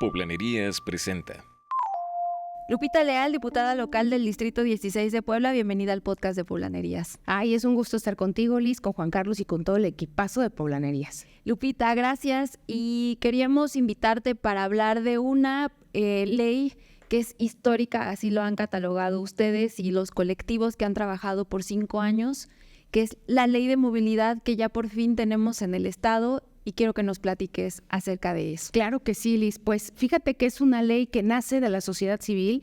Poblanerías presenta. Lupita Leal, diputada local del Distrito 16 de Puebla, bienvenida al podcast de Poblanerías. Ay, es un gusto estar contigo, Liz, con Juan Carlos y con todo el equipazo de Poblanerías. Lupita, gracias. Y queríamos invitarte para hablar de una ley que es histórica, así lo han catalogado ustedes y los colectivos que han trabajado por 5 años, que es la ley de movilidad que ya por fin tenemos en el Estado. Y quiero que nos platiques acerca de eso. Claro que sí, Liz. Pues fíjate que es una ley que nace de la sociedad civil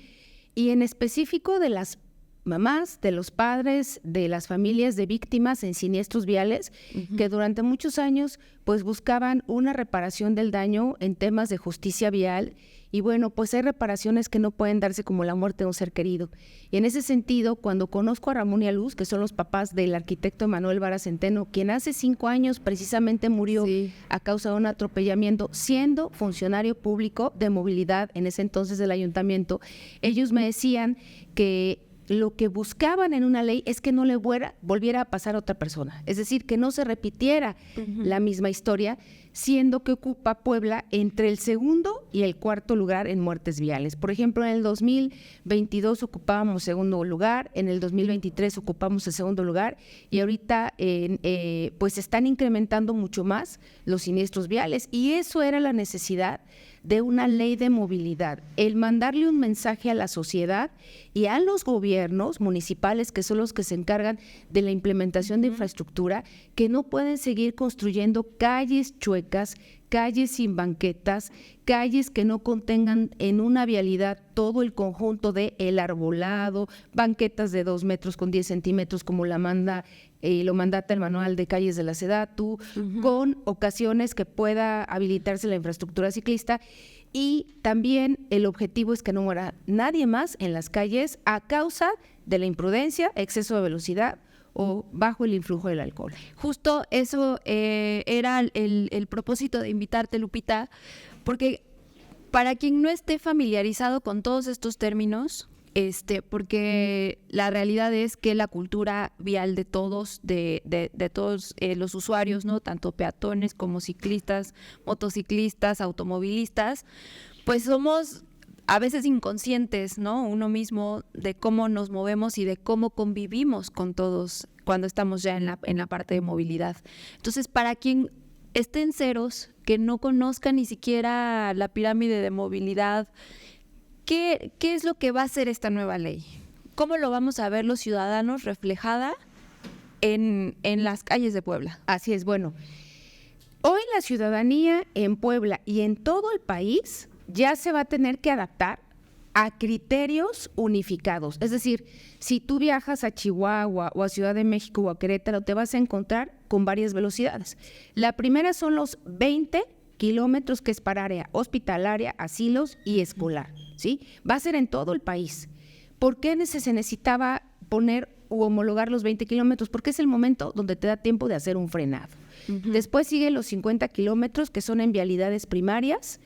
y en específico de las mamás, de los padres, de las familias de víctimas en siniestros viales, que durante muchos años pues buscaban una reparación del daño en temas de justicia vial. Y bueno, pues hay reparaciones que no pueden darse como la muerte de un ser querido. Y en ese sentido, cuando conozco a Ramón y a Luz, que son los papás del arquitecto Emanuel Vara Centeno, quien hace 5 años precisamente murió a causa de un atropellamiento, siendo funcionario público de movilidad en ese entonces del ayuntamiento, ellos me decían que lo que buscaban en una ley es que no le volviera a pasar a otra persona, es decir, que no se repitiera la misma historia, siendo que ocupa Puebla entre el segundo y el cuarto lugar en muertes viales. Por ejemplo, en el 2022 ocupábamos segundo lugar, en el 2023 ocupamos el segundo lugar y ahorita pues están incrementando mucho más los siniestros viales y eso era la necesidad de una ley de movilidad, el mandarle un mensaje a la sociedad y a los gobiernos municipales, que son los que se encargan de la implementación de infraestructura, que no pueden seguir construyendo calles chuecas, calles sin banquetas, calles que no contengan en una vialidad todo el conjunto de el arbolado, banquetas de 2 metros con 10 centímetros como lo mandata el manual de calles de la SEDATU, con ocasiones que pueda habilitarse la infraestructura ciclista. Y también el objetivo es que no muera nadie más en las calles a causa de la imprudencia, exceso de velocidad o bajo el influjo del alcohol. Justo eso era el propósito de invitarte, Lupita, porque para quien no esté familiarizado con todos estos términos, porque la realidad es que la cultura vial de todos, de todos los usuarios, ¿no? Tanto peatones como ciclistas, motociclistas, automovilistas, pues somos a veces inconscientes, ¿no? Uno mismo de cómo nos movemos y de cómo convivimos con todos cuando estamos ya en la parte de movilidad. Entonces, para quien esté en ceros, que no conozca ni siquiera la pirámide de movilidad, ¿qué es lo que va a hacer esta nueva ley? ¿Cómo lo vamos a ver los ciudadanos reflejada en las calles de Puebla? Así es, bueno, hoy la ciudadanía en Puebla y en todo el país ya se va a tener que adaptar a criterios unificados. Es decir, si tú viajas a Chihuahua o a Ciudad de México o a Querétaro, te vas a encontrar con varias velocidades. La primera son los 20 kilómetros, que es para área hospitalaria, asilos y escolar, ¿sí? Va a ser en todo el país. ¿Por qué se necesitaba poner u homologar los 20 kilómetros? Porque es el momento donde te da tiempo de hacer un frenado. Después siguen los 50 kilómetros, que son en vialidades primarias,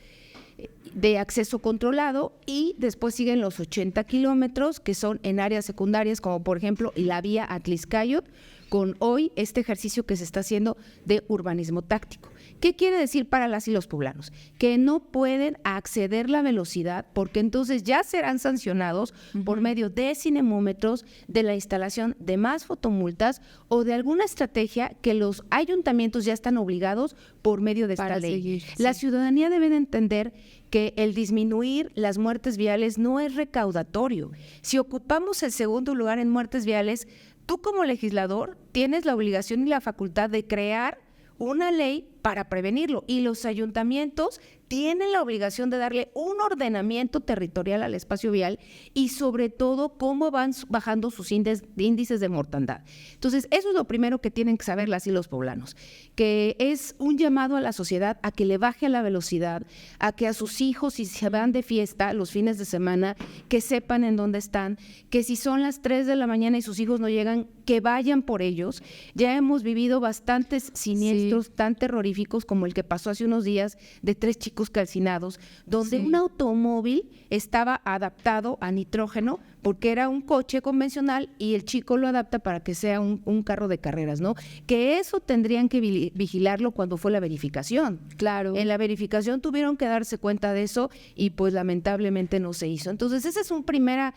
de acceso controlado, y después siguen los 80 kilómetros, que son en áreas secundarias, como por ejemplo la vía Atliscayot, con hoy este ejercicio que se está haciendo de urbanismo táctico. ¿Qué quiere decir para las y los poblanos? Que no pueden acceder la velocidad porque entonces ya serán sancionados por medio de cinemómetros, de la instalación de más fotomultas o de alguna estrategia que los ayuntamientos ya están obligados por medio de esta ley. Seguir, sí. La ciudadanía debe de entender que el disminuir las muertes viales no es recaudatorio. Si ocupamos el segundo lugar en muertes viales, tú como legislador tienes la obligación y la facultad de crear una ley para prevenirlo, y los ayuntamientos tienen la obligación de darle un ordenamiento territorial al espacio vial y sobre todo cómo van bajando sus índices de mortandad. Entonces, eso es lo primero que tienen que saber las y los poblanos, que es un llamado a la sociedad a que le baje a la velocidad, a que a sus hijos, si se van de fiesta los fines de semana, que sepan en dónde están, que si son las 3 de la mañana y sus hijos no llegan, que vayan por ellos. Ya hemos vivido bastantes siniestros tan terroríficos como el que pasó hace unos días de 3 chicos calcinados, donde un automóvil estaba adaptado a nitrógeno porque era un coche convencional y el chico lo adapta para que sea un carro de carreras, ¿no? Que eso tendrían que vigilarlo cuando fue la verificación. Claro. En la verificación tuvieron que darse cuenta de eso y pues lamentablemente no se hizo. Entonces ese es un primer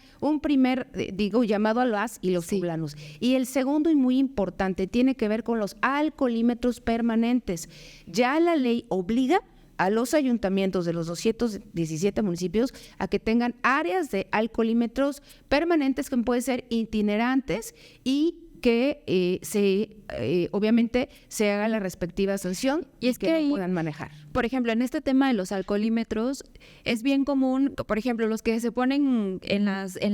llamado a las y los poblanos. Y el segundo y muy importante tiene que ver con los alcoholímetros permanentes. Ya la ley obliga a los ayuntamientos de los 217 municipios a que tengan áreas de alcoholímetros permanentes que pueden ser itinerantes y que obviamente se haga la respectiva sanción y es que no puedan manejar. Por ejemplo, en este tema de los alcoholímetros es bien común, por ejemplo, los que se ponen en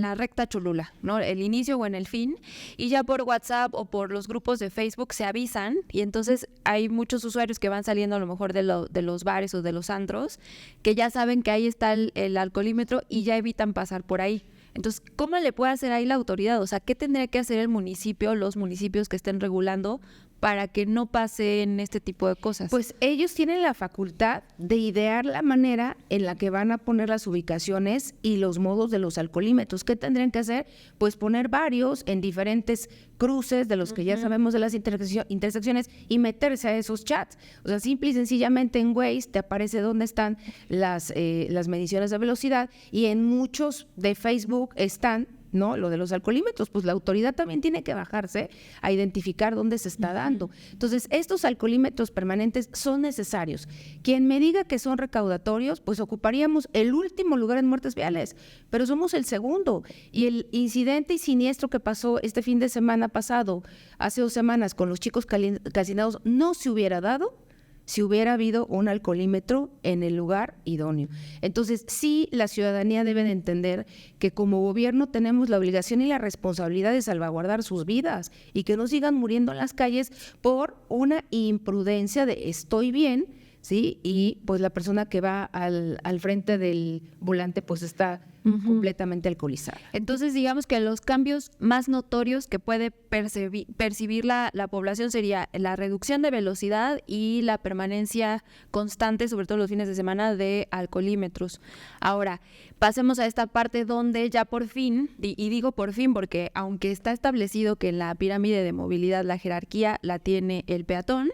la recta Cholula, ¿no? El inicio o en el fin, y ya por WhatsApp o por los grupos de Facebook se avisan y entonces hay muchos usuarios que van saliendo a lo mejor de los bares o de los antros que ya saben que ahí está el alcoholímetro y ya evitan pasar por ahí. Entonces, ¿cómo le puede hacer ahí la autoridad? O sea, ¿qué tendría que hacer el municipio, los municipios que estén regulando para que no pasen este tipo de cosas? Pues ellos tienen la facultad de idear la manera en la que van a poner las ubicaciones y los modos de los alcoholímetros. ¿Qué tendrían que hacer? Pues poner varios en diferentes cruces de los que ya sabemos de las intersecciones y meterse a esos chats. O sea, simple y sencillamente en Waze te aparece dónde están las mediciones de velocidad y en muchos de Facebook están, ¿no? Lo de los alcoholímetros, pues la autoridad también tiene que bajarse a identificar dónde se está dando. Entonces, estos alcoholímetros permanentes son necesarios. Quien me diga que son recaudatorios, pues ocuparíamos el último lugar en muertes viales, pero somos el segundo. Y el incidente y siniestro que pasó este fin de semana pasado, hace 2 semanas, con los chicos calcinados, no se hubiera dado si hubiera habido un alcoholímetro en el lugar idóneo. Entonces, sí, la ciudadanía debe de entender que como gobierno tenemos la obligación y la responsabilidad de salvaguardar sus vidas y que no sigan muriendo en las calles por una imprudencia de estoy bien, ¿sí? Y pues la persona que va al frente del volante pues está completamente alcoholizada. Entonces, digamos que los cambios más notorios que puede percibir la población sería la reducción de velocidad y la permanencia constante, sobre todo los fines de semana, de alcoholímetros. Ahora, pasemos a esta parte donde ya por fin, y digo por fin porque aunque está establecido que en la pirámide de movilidad la jerarquía la tiene el peatón,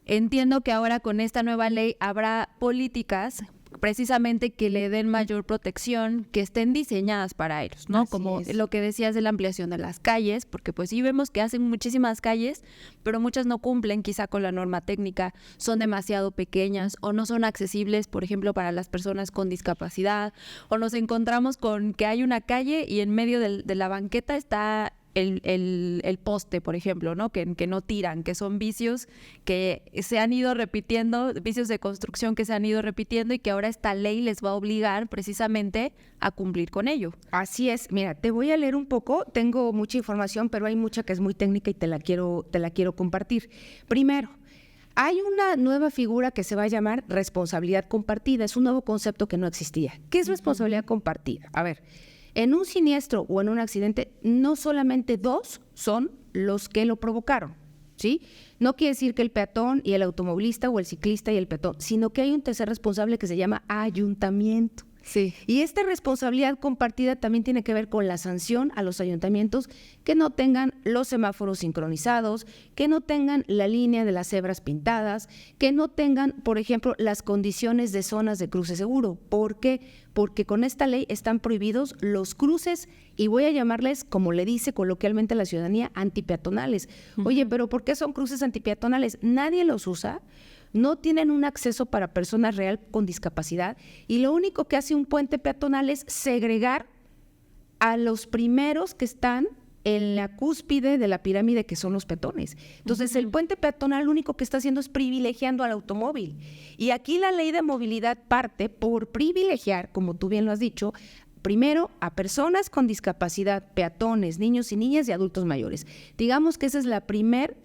entiendo que ahora con esta nueva ley habrá políticas precisamente que le den mayor protección, que estén diseñadas para ellos, ¿no? Así Como es. lo que decías de la ampliación de las calles, porque pues sí vemos que hacen muchísimas calles, pero muchas no cumplen quizá con la norma técnica, son demasiado pequeñas o no son accesibles, por ejemplo, para las personas con discapacidad, o nos encontramos con que hay una calle y en medio de la banqueta está el poste, por ejemplo, ¿no? Que no tiran, que son vicios que se han ido repitiendo, vicios de construcción que se han ido repitiendo y que ahora esta ley les va a obligar precisamente a cumplir con ello. Así es. Mira, te voy a leer un poco. Tengo mucha información, pero hay mucha que es muy técnica y te la quiero compartir. Primero, hay una nueva figura que se va a llamar responsabilidad compartida. Es un nuevo concepto que no existía. ¿Qué es responsabilidad compartida? A ver, en un siniestro o en un accidente, no solamente 2 son los que lo provocaron, ¿sí? No quiere decir que el peatón y el automovilista o el ciclista y el peatón, sino que hay un tercer responsable que se llama ayuntamiento. Sí. Y esta responsabilidad compartida también tiene que ver con la sanción a los ayuntamientos que no tengan los semáforos sincronizados, que no tengan la línea de las cebras pintadas, que no tengan, por ejemplo, las condiciones de zonas de cruce seguro. ¿Por qué? Porque con esta ley están prohibidos los cruces, y voy a llamarles, como le dice coloquialmente la ciudadanía, antipeatonales. Oye, ¿pero por qué son cruces antipeatonales? Nadie los usa. No tienen un acceso para personas real con discapacidad y lo único que hace un puente peatonal es segregar a los primeros que están en la cúspide de la pirámide, que son los peatones. Entonces, el puente peatonal lo único que está haciendo es privilegiando al automóvil. Y aquí la ley de movilidad parte por privilegiar, como tú bien lo has dicho, primero a personas con discapacidad, peatones, niños y niñas y adultos mayores. Digamos que esa es la primer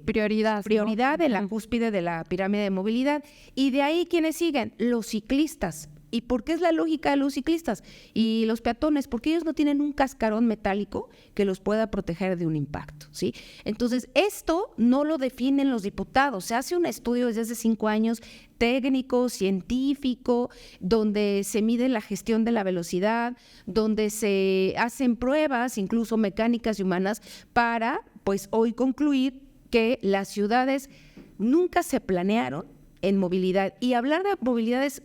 prioridad, ¿no? en la cúspide de la pirámide de movilidad. Y de ahí, ¿quiénes siguen? Los ciclistas ¿Y por qué es la lógica de los ciclistas y los peatones? Porque ellos no tienen un cascarón metálico que los pueda proteger de un impacto, ¿sí? Entonces, esto no lo definen los diputados. Se hace un estudio desde hace 5 años, técnico, científico, donde se mide la gestión de la velocidad, donde se hacen pruebas, incluso mecánicas y humanas, para, pues, hoy concluir que las ciudades nunca se planearon en movilidad. Y hablar de movilidad es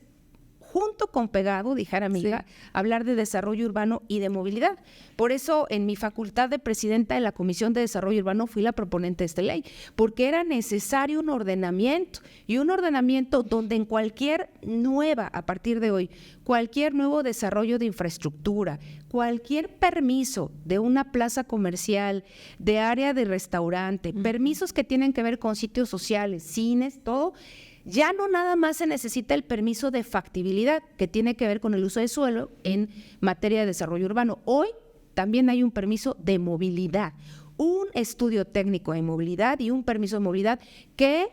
junto con pegado, dijera amiga, hablar de desarrollo urbano y de movilidad. Por eso, en mi facultad de presidenta de la Comisión de Desarrollo Urbano, fui la proponente de esta ley, porque era necesario un ordenamiento, y un ordenamiento donde en cualquier nueva, a partir de hoy, cualquier nuevo desarrollo de infraestructura, cualquier permiso de una plaza comercial, de área de restaurante, permisos que tienen que ver con sitios sociales, cines, todo, ya no nada más se necesita el permiso de factibilidad, que tiene que ver con el uso de suelo en materia de desarrollo urbano. Hoy también hay un permiso de movilidad, un estudio técnico de movilidad y un permiso de movilidad que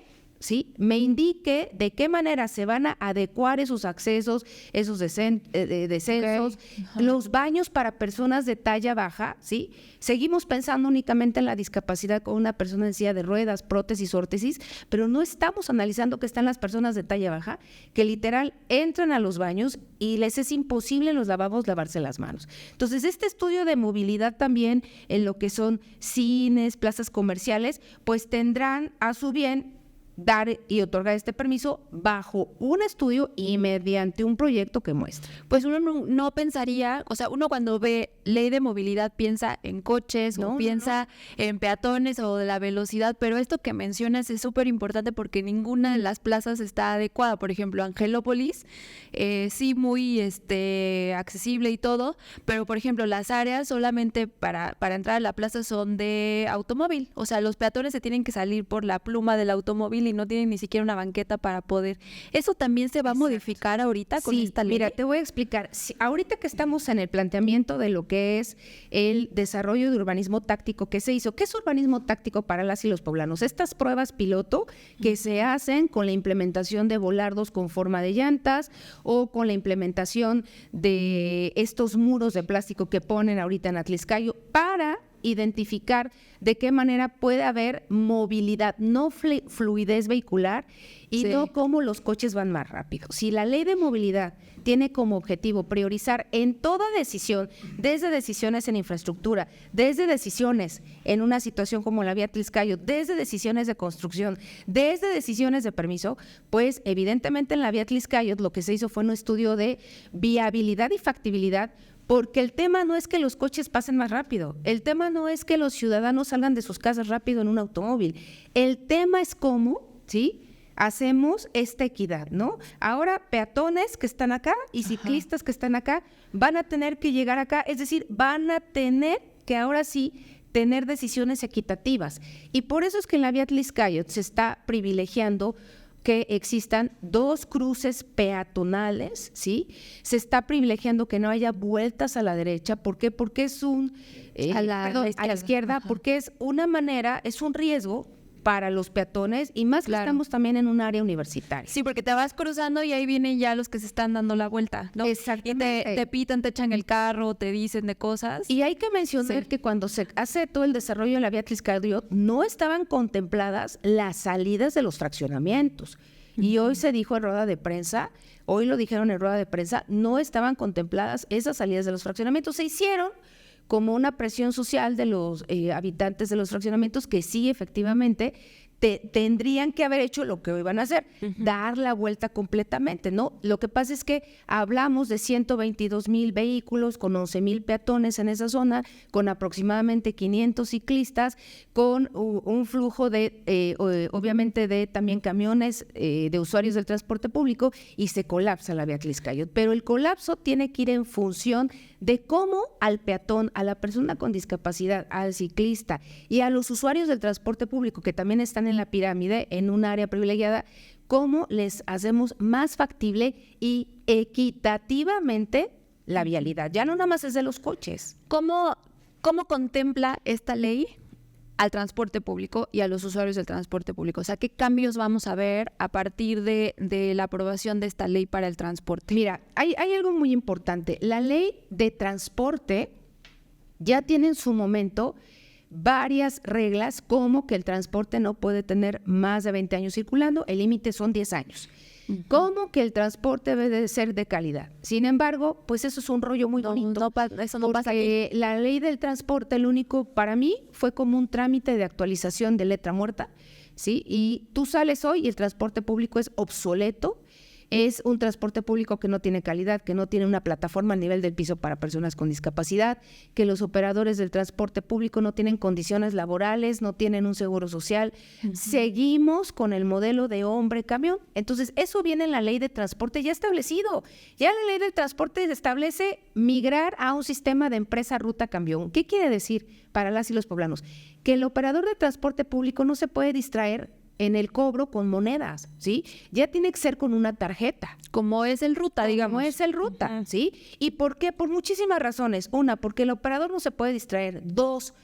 me indique de qué manera se van a adecuar esos accesos, esos descensos, los baños para personas de talla baja, ¿sí? Seguimos pensando únicamente en la discapacidad con una persona en silla de ruedas, prótesis, órtesis, pero no estamos analizando que están las personas de talla baja, que literal entran a los baños y les es imposible en los lavabos lavarse las manos. Entonces, este estudio de movilidad también en lo que son cines, plazas comerciales, pues tendrán a su bien dar y otorgar este permiso bajo un estudio y mediante un proyecto que muestre. Pues uno no pensaría, o sea, uno cuando ve ley de movilidad piensa en coches o piensa en peatones o de la velocidad, pero esto que mencionas es súper importante porque ninguna de las plazas está adecuada. Por ejemplo, Angelópolis, sí muy accesible y todo, pero por ejemplo las áreas solamente para entrar a la plaza son de automóvil, o sea, los peatones se tienen que salir por la pluma del automóvil y no tienen ni siquiera una banqueta para poder. ¿Eso también se va a modificar ahorita con esta ley? Mira, te voy a explicar. Ahorita que estamos en el planteamiento de lo que es el desarrollo de urbanismo táctico que se hizo, ¿qué es urbanismo táctico para las y los poblanos? Estas pruebas piloto que se hacen con la implementación de volardos con forma de llantas o con la implementación de estos muros de plástico que ponen ahorita en Atlixcayo para identificar de qué manera puede haber movilidad, no fluidez vehicular y no cómo los coches van más rápido. Si la ley de movilidad tiene como objetivo priorizar en toda decisión, desde decisiones en infraestructura, desde decisiones en una situación como la vía Atlixcayo, desde decisiones de construcción, desde decisiones de permiso, pues evidentemente en la vía Atlixcayo lo que se hizo fue un estudio de viabilidad y factibilidad. Porque el tema no es que los coches pasen más rápido, el tema no es que los ciudadanos salgan de sus casas rápido en un automóvil, el tema es cómo, hacemos esta equidad, ¿no? Ahora peatones que están acá y ciclistas que están acá van a tener que llegar acá, es decir, van a tener que ahora sí tener decisiones equitativas. Y por eso es que en la vía Atlixcayo se está privilegiando que existan 2 cruces peatonales, ¿sí? Se está privilegiando que no haya vueltas a la derecha. ¿Por qué? Porque es a la izquierda, porque es una manera, es un riesgo para los peatones y más que estamos también en un área universitaria. Sí, porque te vas cruzando y ahí vienen ya los que se están dando la vuelta, ¿no? Exactamente. Y te pitan, te echan el carro, te dicen de cosas. Y hay que mencionar que cuando se hace todo el desarrollo de la vía Atlixcayo no estaban contempladas las salidas de los fraccionamientos. Y hoy se dijo en rueda de prensa, hoy lo dijeron en rueda de prensa, no estaban contempladas esas salidas de los fraccionamientos. Se hicieron como una presión social de los habitantes de los fraccionamientos que sí, efectivamente, tendrían que haber hecho lo que hoy van a hacer, dar la vuelta completamente, ¿no? Lo que pasa es que hablamos de 122,000 vehículos, con 11,000 peatones en esa zona, con aproximadamente 500 ciclistas, con un flujo de, obviamente, de también camiones de usuarios del transporte público y se colapsa la vía Atlixcayo. Pero el colapso tiene que ir en función de cómo al peatón, a la persona con discapacidad, al ciclista y a los usuarios del transporte público que también están en la pirámide, en un área privilegiada, cómo les hacemos más factible y equitativamente la vialidad. Ya no nada más es de los coches. ¿Cómo contempla esta ley al transporte público y a los usuarios del transporte público? O sea, ¿qué cambios vamos a ver a partir de la aprobación de esta ley para el transporte? Mira, hay algo muy importante. La ley de transporte ya tiene en su momento varias reglas, como que el transporte no puede tener más de 20 años circulando, el límite son 10 años. Como que el transporte debe de ser de calidad. Sin embargo, pues eso es un rollo muy bonito. Eso no pasa aquí. La ley del transporte, el único para mí fue como un trámite de actualización de letra muerta, ¿sí? Y tú sales hoy y el transporte público es obsoleto. Es un transporte público que no tiene calidad, que no tiene una plataforma a nivel del piso para personas con discapacidad, que los operadores del transporte público no tienen condiciones laborales, no tienen un seguro social. Seguimos con el modelo de hombre-camión. Entonces, eso viene en la ley de transporte ya establecido. Ya la ley del transporte establece migrar a un sistema de empresa-ruta-camión. ¿Qué quiere decir para las y los poblanos? Que el operador de transporte público no se puede distraer en el cobro con monedas, ¿sí? Ya tiene que ser con una tarjeta. Como es el ruta, digamos. Como es el ruta, ¿sí? ¿Y por qué? Por muchísimas razones. Una, porque el operador no se puede distraer. Dos,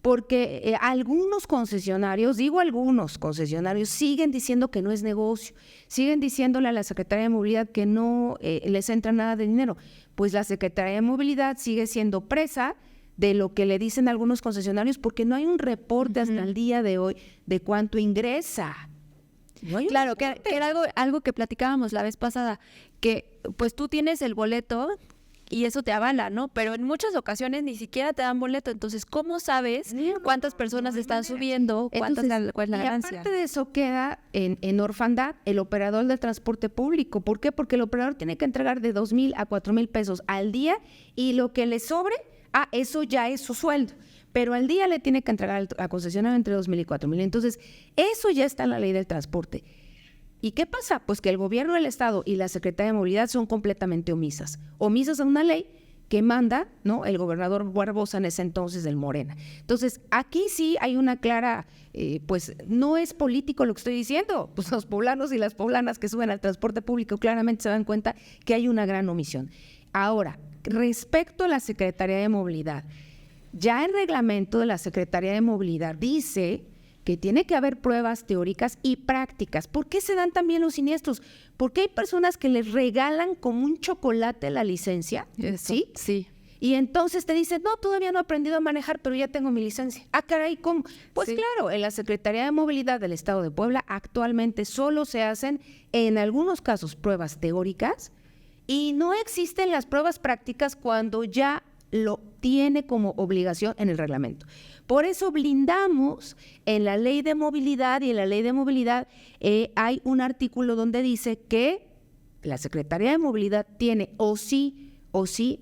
porque algunos concesionarios, digo algunos concesionarios, siguen diciendo que no es negocio. Siguen diciéndole a la Secretaría de Movilidad que no les entra nada de dinero. Pues la Secretaría de Movilidad sigue siendo presa de lo que le dicen algunos concesionarios, porque no hay un reporte hasta el día de hoy de cuánto ingresa. No claro, que era algo que platicábamos la vez pasada, que pues tú tienes el boleto y eso te avala, ¿no? Pero en muchas ocasiones ni siquiera te dan boleto, entonces ¿cómo sabes cuántas personas están subiendo, cuál es la ganancia? Y aparte de eso queda en orfandad el operador del transporte público. ¿Por qué? Porque el operador tiene que entregar de 2,000 a 4,000 pesos al día y lo que le sobre, eso ya es su sueldo, pero al día le tiene que entregar a concesionario entre 2,000 y 4,000. Entonces, eso ya está en la ley del transporte. ¿Y qué pasa? Pues que el gobierno del Estado y la Secretaría de Movilidad son completamente omisas a una ley que manda, ¿no?, el gobernador Barbosa en ese entonces del Morena. Entonces, aquí sí hay una clara, pues no es político lo que estoy diciendo, pues los poblanos y las poblanas que suben al transporte público claramente se dan cuenta que hay una gran omisión. Ahora, respecto a la Secretaría de Movilidad, ya el reglamento de la Secretaría de Movilidad dice que tiene que haber pruebas teóricas y prácticas. ¿Por qué se dan también los siniestros? Porque hay personas que les regalan como un chocolate la licencia, ¿sí? Sí. Y entonces te dicen, no, todavía no he aprendido a manejar, pero ya tengo mi licencia. Ah, caray, ¿cómo? Pues sí. Claro, en la Secretaría de Movilidad del Estado de Puebla actualmente solo se hacen, en algunos casos, pruebas teóricas, y no existen las pruebas prácticas cuando ya lo tiene como obligación en el reglamento. Por eso blindamos en la ley de movilidad, y en la ley de movilidad hay un artículo donde dice que la Secretaría de Movilidad tiene o sí,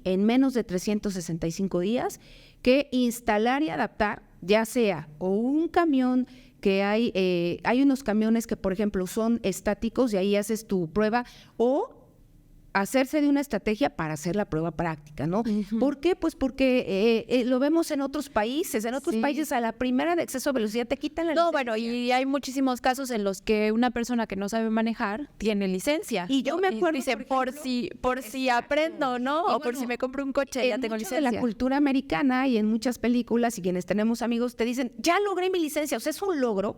en menos de 365 días, que instalar y adaptar, ya sea o un camión, que hay unos camiones que, por ejemplo, son estáticos y ahí haces tu prueba, o hacerse de una estrategia para hacer la prueba práctica, ¿no? ¿Por qué? Pues porque lo vemos en otros países. En otros países a la primera de exceso de velocidad te quitan la licencia. No, bueno, y hay muchísimos casos en los que una persona que no sabe manejar tiene licencia. Y yo me acuerdo, dice, por si aprendo, ¿no? O por si me compro un coche, ya tengo licencia. En la cultura americana y en muchas películas, y quienes tenemos amigos te dicen, ya logré mi licencia. O sea, es un logro.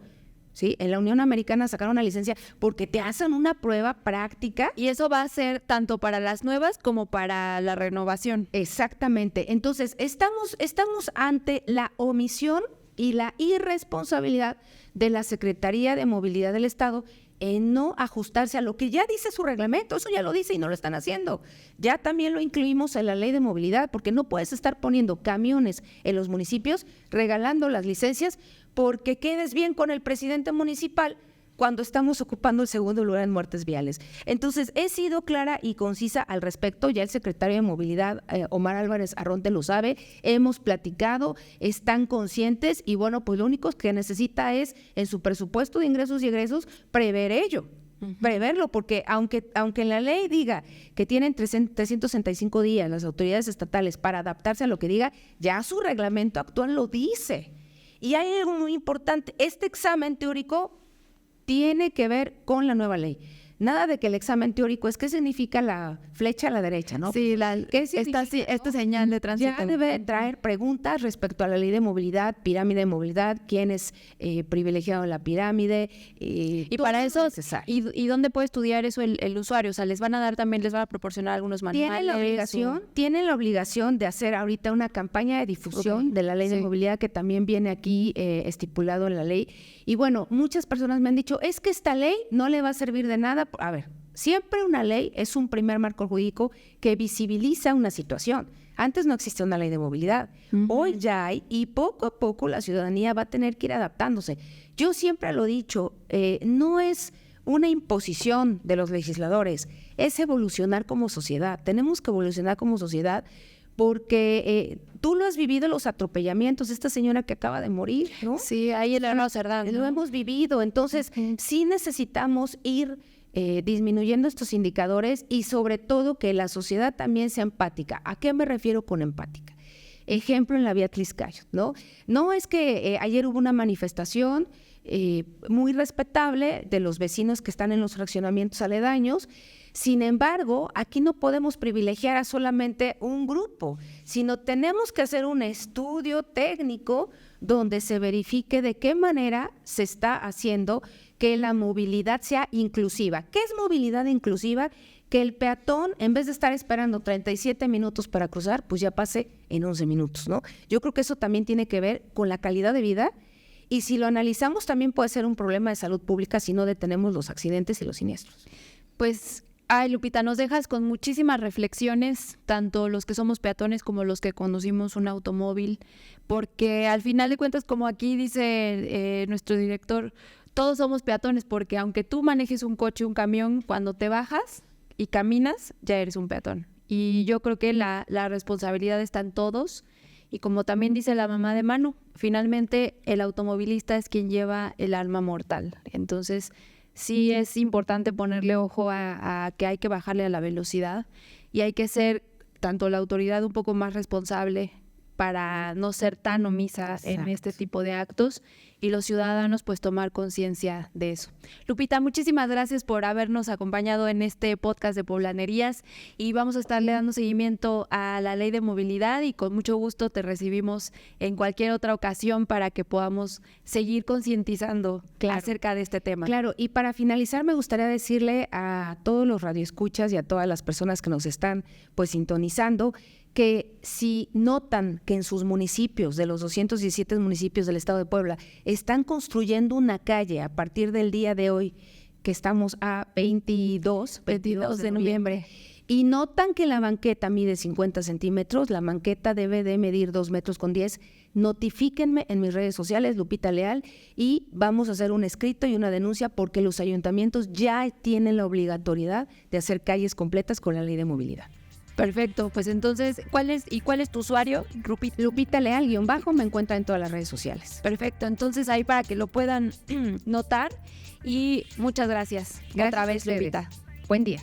¿Sí? En la Unión Americana sacaron una licencia porque te hacen una prueba práctica. Y eso va a ser tanto para las nuevas como para la renovación. Exactamente. Entonces, estamos ante la omisión y la irresponsabilidad de la Secretaría de Movilidad del Estado en no ajustarse a lo que ya dice su reglamento. Eso ya lo dice y no lo están haciendo. Ya también lo incluimos en la ley de movilidad, porque no puedes estar poniendo camiones en los municipios, regalando las licencias, porque quedes bien con el presidente municipal cuando estamos ocupando el segundo lugar en muertes viales. Entonces, he sido clara y concisa al respecto. Ya el secretario de Movilidad, Omar Álvarez Arronte, lo sabe. Hemos platicado, están conscientes y bueno, pues lo único que necesita es en su presupuesto de ingresos y egresos prever ello. Preverlo, porque aunque en la ley diga que tienen 365 días las autoridades estatales para adaptarse a lo que diga, ya su reglamento actual lo dice. Y hay algo muy importante, este examen teórico tiene que ver con la nueva ley. nada de que el examen teórico es qué significa la flecha a la derecha, ¿no? Sí, ¿Qué significa, esta señal de tránsito. Ya debe traer preguntas respecto a la ley de movilidad, pirámide de movilidad, quién es privilegiado en la pirámide. Y para eso, ¿y dónde puede estudiar eso el usuario? O sea, les van a proporcionar algunos manuales. Tienen la obligación de hacer ahorita una campaña de difusión de la ley de movilidad que también viene aquí estipulado en la ley. Y bueno, muchas personas me han dicho, es que esta ley no le va a servir de nada. A ver, siempre una ley es un primer marco jurídico que visibiliza una situación. Antes no existía una ley de movilidad. Hoy ya hay, y poco a poco la ciudadanía va a tener que ir adaptándose. Yo siempre lo he dicho, no es una imposición de los legisladores, es evolucionar como sociedad. Tenemos que evolucionar como sociedad porque tú lo has vivido, los atropellamientos, esta señora que acaba de morir, ¿no? Sí, ahí en la Cerdán, ¿no? Lo hemos vivido, entonces sí necesitamos ir disminuyendo estos indicadores y sobre todo que la sociedad también sea empática. ¿A qué me refiero con empática? Ejemplo en la vía Tliscayo, ¿no? No es que ayer hubo una manifestación muy respetable de los vecinos que están en los fraccionamientos aledaños. Sin embargo, aquí no podemos privilegiar a solamente un grupo, sino tenemos que hacer un estudio técnico donde se verifique de qué manera se está haciendo que la movilidad sea inclusiva. ¿Qué es movilidad inclusiva? Que el peatón, en vez de estar esperando 37 minutos para cruzar, pues ya pase en 11 minutos, ¿no? Yo creo que eso también tiene que ver con la calidad de vida. Y si lo analizamos, también puede ser un problema de salud pública si no detenemos los accidentes y los siniestros. Pues, Lupita, nos dejas con muchísimas reflexiones, tanto los que somos peatones como los que conducimos un automóvil, porque al final de cuentas, como aquí dice nuestro director, todos somos peatones, porque aunque tú manejes un coche, un camión, cuando te bajas y caminas, ya eres un peatón. Y yo creo que la responsabilidad está en todos. Y como también dice la mamá de Manu, finalmente el automovilista es quien lleva el alma mortal. Entonces, sí es importante ponerle ojo a que hay que bajarle a la velocidad y hay que ser, tanto la autoridad, un poco más responsable para no ser tan omisa en este tipo de actos y los ciudadanos pues tomar conciencia de eso. Lupita, muchísimas gracias por habernos acompañado en este podcast de Poblanerías y vamos a estarle dando seguimiento a la ley de movilidad y con mucho gusto te recibimos en cualquier otra ocasión para que podamos seguir concientizando acerca de este tema. Claro, y para finalizar me gustaría decirle a todos los radioescuchas y a todas las personas que nos están pues sintonizando que si notan que en sus municipios, de los 217 municipios del estado de Puebla, están construyendo una calle a partir del día de hoy, que estamos a 22 de noviembre, y notan que la banqueta mide 50 centímetros, la banqueta debe de medir 2,10 metros, notifíquenme en mis redes sociales, Lupita Leal, y vamos a hacer un escrito y una denuncia porque los ayuntamientos ya tienen la obligatoriedad de hacer calles completas con la ley de movilidad. Perfecto, pues entonces, ¿cuál es tu usuario, Lupita? Lupita Leal _ me encuentra en todas las redes sociales. Perfecto, entonces ahí para que lo puedan notar y muchas gracias otra vez, Lupita. Buen día.